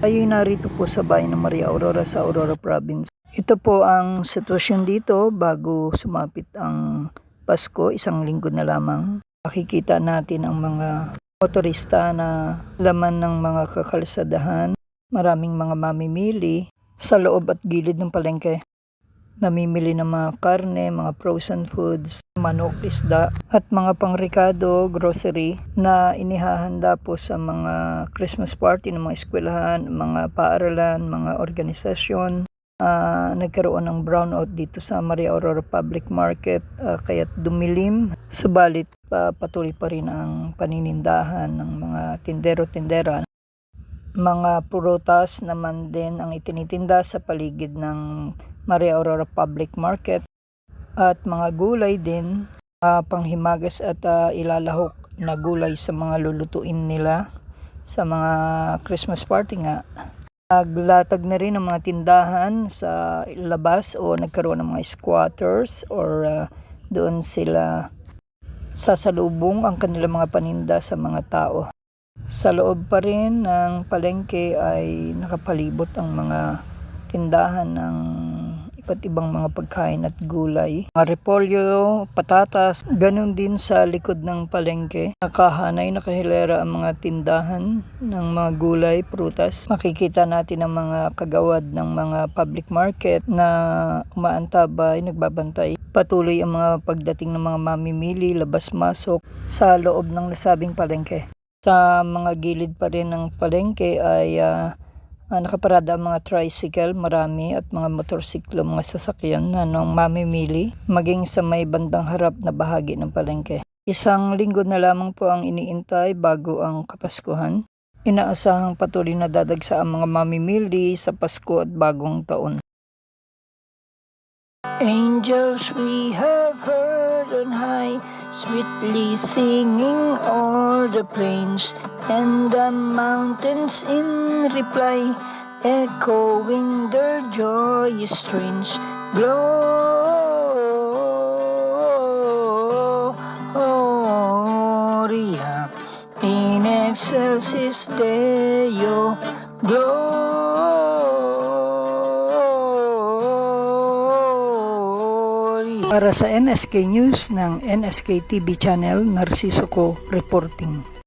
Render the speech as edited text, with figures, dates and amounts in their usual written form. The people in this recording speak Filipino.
Tayo'y narito po sa bayan ng Maria Aurora sa Aurora Province. Ito po ang sitwasyon dito bago sumapit ang Pasko, isang linggo na lamang. Makikita natin ang mga motorista na laman ng mga kakalsadahan. Maraming mga mamimili sa loob at gilid ng palengke. Namimili ng mga karne, mga frozen foods, manok, isda at mga pangrekado, grocery na inihahanda po sa mga Christmas party ng mga eskwelahan, mga paaralan, mga organisasyon. Nagkaroon ng brownout dito sa Maria Aurora Public Market, kaya't dumilim. Subalit patuloy pa rin ang paninindahan ng mga tindero-tindera. Mga prutas naman din ang itinitinda sa paligid ng Maria Aurora Public Market at mga gulay din, panghimagas at ilalahok na gulay sa mga lulutuin nila sa mga Christmas party nga. Naglatag na rin ang mga tindahan sa labas o nagkaroon ng mga squatters or doon sila sasalubong ang kanilang mga paninda sa mga tao. Sa loob pa rin ng palengke ay nakapalibot ang mga tindahan ng iba't ibang mga pagkain at gulay. Mga repolyo, patatas, ganun din sa likod ng palengke. Nakahanay, nakahilera ang mga tindahan ng mga gulay, prutas. Makikita natin ang mga kagawad ng mga public market na umaantabay, nagbabantay. Patuloy ang mga pagdating ng mga mamimili, labas-masok sa loob ng nasabing palengke. Sa mga gilid pa rin ng palengke ay nakaparada ang mga tricycle, marami, at mga motorsiklo, mga sasakyan na mamimili, maging sa may bandang harap na bahagi ng palengke. Isang linggo na lamang po ang iniintay bago ang Kapaskuhan. Inaasahang patuloy na dadagsa ang mga mamimili sa Pasko at Bagong Taon. Angels we have heard on high, sweetly singing o'er the plains and the mountains in reply, echoing their joyous strains. Gloria in excelsis Deo, Para sa NSK News ng NSK TV Channel, Narciso Co reporting.